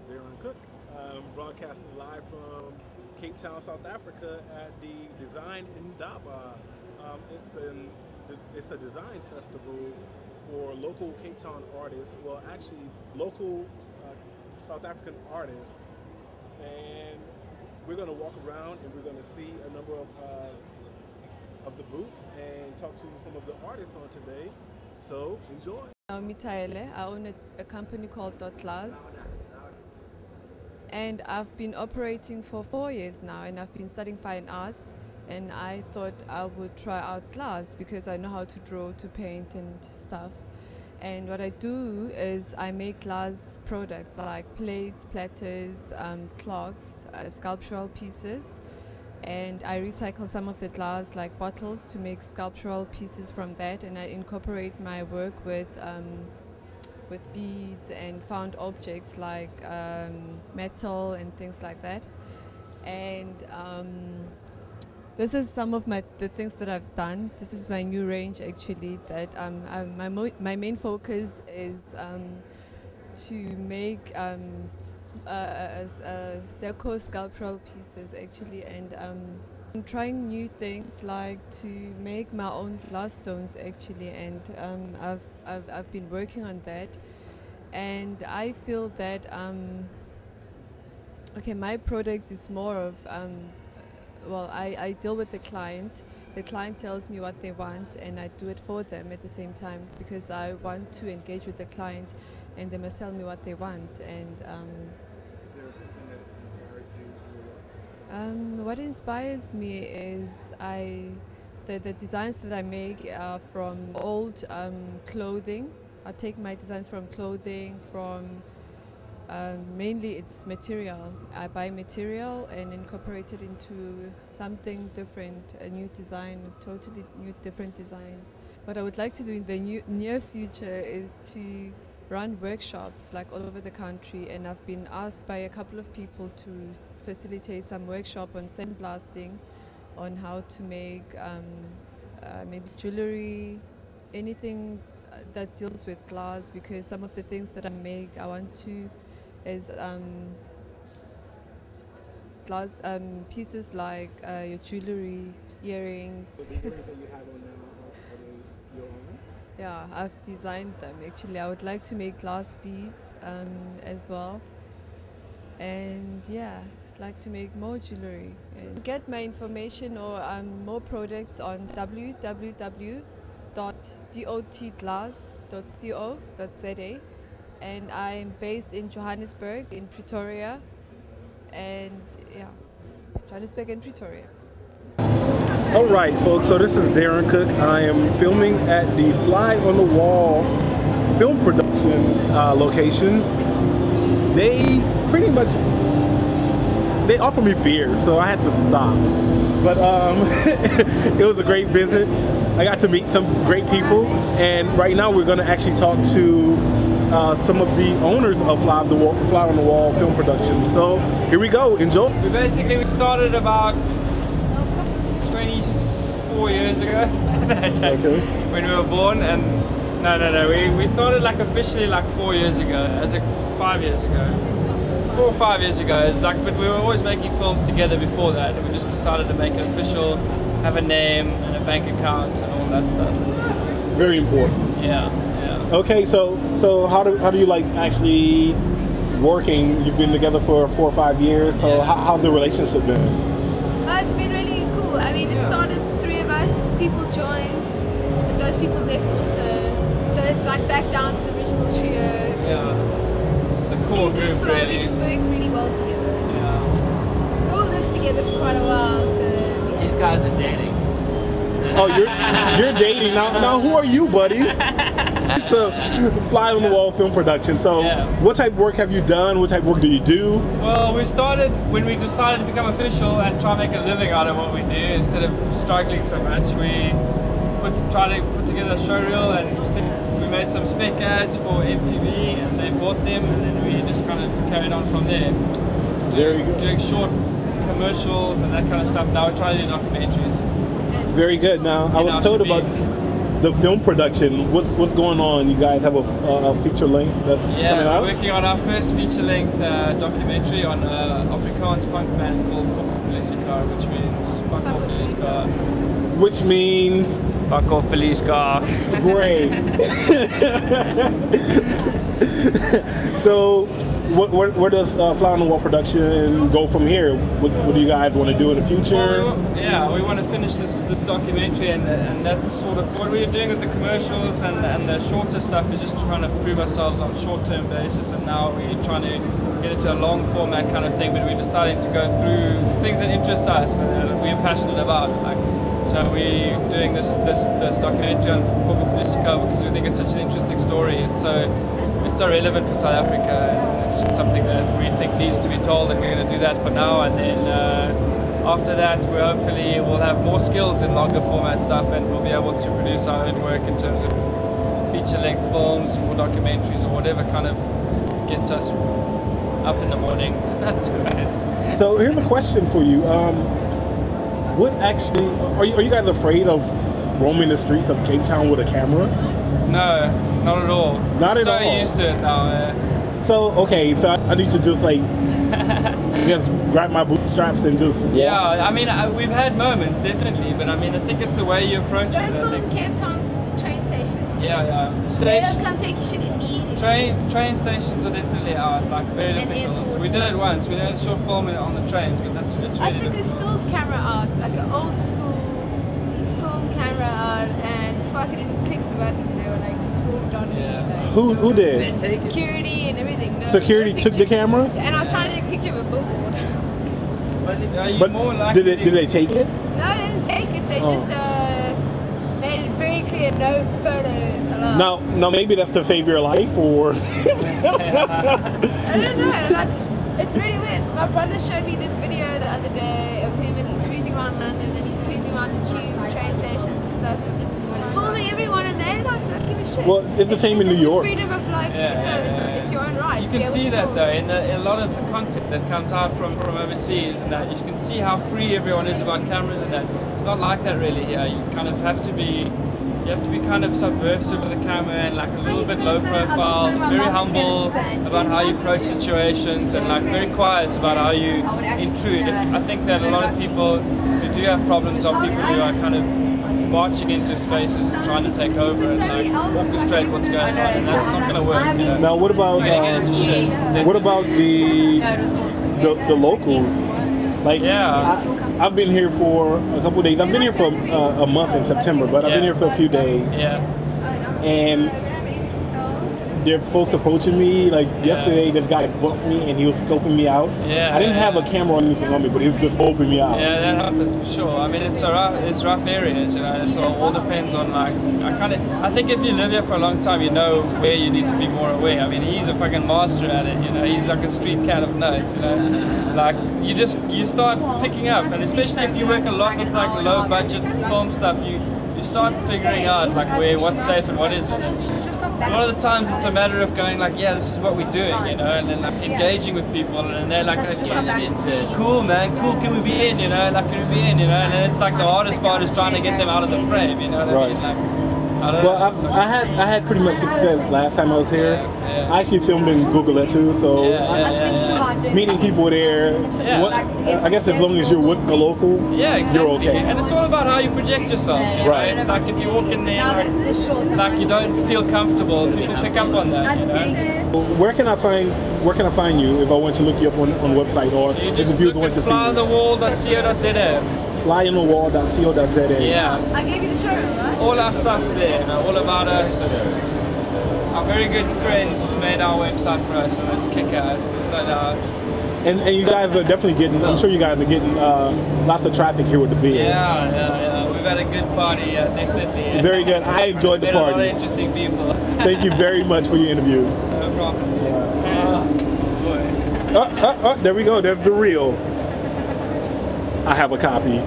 Darren Cook, broadcasting live from Cape Town, South Africa at the Design Indaba. It's a design festival for local Cape Town artists, well actually local South African artists, and we're going to walk around and we're going to see a number of the booths and talk to some of the artists on today. So enjoy. I'm Mitaele. I own a company called .Class, and I've been operating for 4 years now, and I've been studying fine arts, and I thought I would try out glass because I know how to draw, to paint and stuff. And what I do is I make glass products like plates, platters, clocks, sculptural pieces, and I recycle some of the glass like bottles to make sculptural pieces from that, and I incorporate my work with beads and found objects like metal and things like that. And this is some of the things that I've done. This is my new range actually. That my main focus is to make deco sculptural pieces actually, and I'm trying new things like to make my own glass stones actually, and I've been working on that, and I feel that okay, my product is more of well, I deal with the client. The client tells me what they want and I do it for them at the same time, because I want to engage with the client and they must tell me what they want. And is there something that inspires you in your work? what inspires me is the designs that I make are from old clothing. I take my designs from clothing, from mainly it's material. I buy material and incorporate it into something different, a new design, a totally new different design. What I would like to do in the near future is to run workshops like all over the country, and I've been asked by a couple of people to facilitate some workshop on sandblasting, on how to make maybe jewelry, anything that deals with glass, because some of the things that I make I want to is glass pieces like your jewelry, earrings. So the earrings that you have on now, are they your own? Yeah, I've designed them actually. I would like to make glass beads as well, and yeah, I'd like to make more jewelry. And get my information or more products on www.dotglass.co.za, and I'm based in Johannesburg, in Pretoria, and yeah, Johannesburg and Pretoria. All right, folks, so this is Darren Cook. I am filming at the Fly on the Wall film production location. They pretty much, they offered me beer, so I had to stop. But it was a great visit. I got to meet some great people, and right now we're going to actually talk to some of the owners of Fly on the Wall film production. So here we go, enjoy. We started about 24 years ago. Okay. When we were born, and no, we started like officially like 4 years ago, 5 years ago. 4 or 5 years ago, it's like, but we were always making films together before that, and we just decided to make it official, have a name and a bank account and all that stuff. Very important. Yeah. Okay, so how do you like actually working? You've been together for 4 or 5 years, so yeah. how's the relationship been? It's been really cool. I mean, it started 3 of us, people joined, and those people left also. So it's like back down to the original trio. Yeah. It's a cool group, really. We just work really well together. Yeah. We all lived together for quite a while, so... These guys are dating. Oh, you're dating now. Now, who are you, buddy? It's a Fly on the Wall film production. So, yeah. What type of work have you done? What type of work do you do? Well, we started when we decided to become official and try to make a living out of what we do instead of struggling so much. We tried to put together a showreel, and we made some spec ads for MTV, and they bought them, and then we just kind of carried on from there. Very good. Doing short commercials and that kind of stuff. Now we're trying to do documentaries. Very good. Now, I was told about the film production. What's going on? You guys have a feature length that's coming out? We're working on our first feature-length documentary on Afrikaans punk band called Police Car, which means Fuck Off Police Car. Which means Fuck Off Police Car. great. So, where does Fly on the Wall production go from here? What do you guys want to do in the future? Well, we want to finish this documentary, and that's sort of what we're doing with the commercials and the shorter stuff is just trying to prove ourselves on a short-term basis, and now we're trying to get into a long format kind of thing, but we're deciding to go through things that interest us and that we're passionate about. So we're doing this documentary on football political because we think it's such an interesting story. It's so relevant for South Africa, and it's just something that we think needs to be told, and we're going to do that for now. And then after that, we hopefully will have more skills in longer format stuff, and we'll be able to produce our own work in terms of feature-length films or documentaries or whatever kind of gets us up in the morning. That's nice. So here's a question for you. What actually are you guys afraid of roaming the streets of Cape Town with a camera? No, not at all. Not at all. So used to it now. So okay, so I need to just like just grab my bootstraps and just walk. Yeah, I mean we've had moments definitely, but I mean I think it's the way you approach it. Don't film Cape Town train station. Yeah. They don't come take your shit immediately. Train stations are definitely like very difficult. We did it once. We did a short film on the trains, but it's really I took a difficult. stills camera out, like an old school film camera out, and fuck, I didn't click the button. They were like swooped on me. Yeah. Like, Who did? security and everything. No, Security no took the picture. camera? And I was trying to take a picture of a billboard. But did they take it? No, they didn't take it. They just made it very clear, no photos allowed. Now maybe that's to save your life, or I don't know. Like, it's really weird. My brother showed me this video the other day of him cruising around London, and he's cruising around the tube train stations and stuff, filming everyone, and they like don't give a shit. Well, it's the same in New York. It's freedom of like, it's your own right. You to be can able see to that film. though in a lot of the content that comes out from overseas, and that you can see how free everyone is about cameras, and that it's not like that really here. You kind of have to be kind of subversive with the camera and like a little bit low profile, very humble about how you approach situations, and like very quiet about how you intrude. I think that a lot of people who do have problems are people who are kind of marching into spaces and trying to take over and like orchestrate what's going on, and that's not going to work. You know? now what about You're gonna get into shit. what about the locals? Like, I've been here for a couple of days. I've been here for a month in September, but I've been here for a few days. Yeah. And there are folks approaching me. Like yesterday, this guy booked me and he was scoping me out. Yeah. I didn't have a camera or anything on me, but he was just scoping me out. Yeah, that happens for sure. I mean, it's rough areas, you know. So it all depends on like. I think if you live here for a long time, you know where you need to be more aware. I mean, he's a fucking master at it. You know, he's like a street cat of notes. You know, like you start picking up, and especially if you work a lot with like low budget film stuff, you start figuring out like what's safe and what isn't. A lot of the times it's a matter of going like, yeah, this is what we're doing, you know, and then like engaging with people, and they're like, cool man, cool, can we be in, you know, like can we be in, you know, and then it's like the hardest part is trying to get them out of the frame, you know what I mean? Like, I don't know. I had pretty much success last time I was here. Yeah. I actually filmed in Google too, so meeting people there. I guess as long as you're with the locals, you're okay. And it's all about how you project yourself. You know? Right. It's like if you walk in there, like you don't feel comfortable, people pick up on that. You know? Where can I find you if I want to look you up on website, or You if just the viewers look want at to see you? flyonthewall.co.za. Flyonthewall.co.za. Yeah. I gave you the showroom, right? All our stuff's there, you know, all about us. Our very good friends made our website for us, and it's kick-ass, there's no doubt. And you guys are definitely getting, I'm sure you guys are getting lots of traffic here with the beer. Yeah. We've had a good party, definitely. Very good. I enjoyed the Met a lot of party. interesting people. Thank you very much for your interview. No problem. Boy. There we go. There's the reel. I have a copy.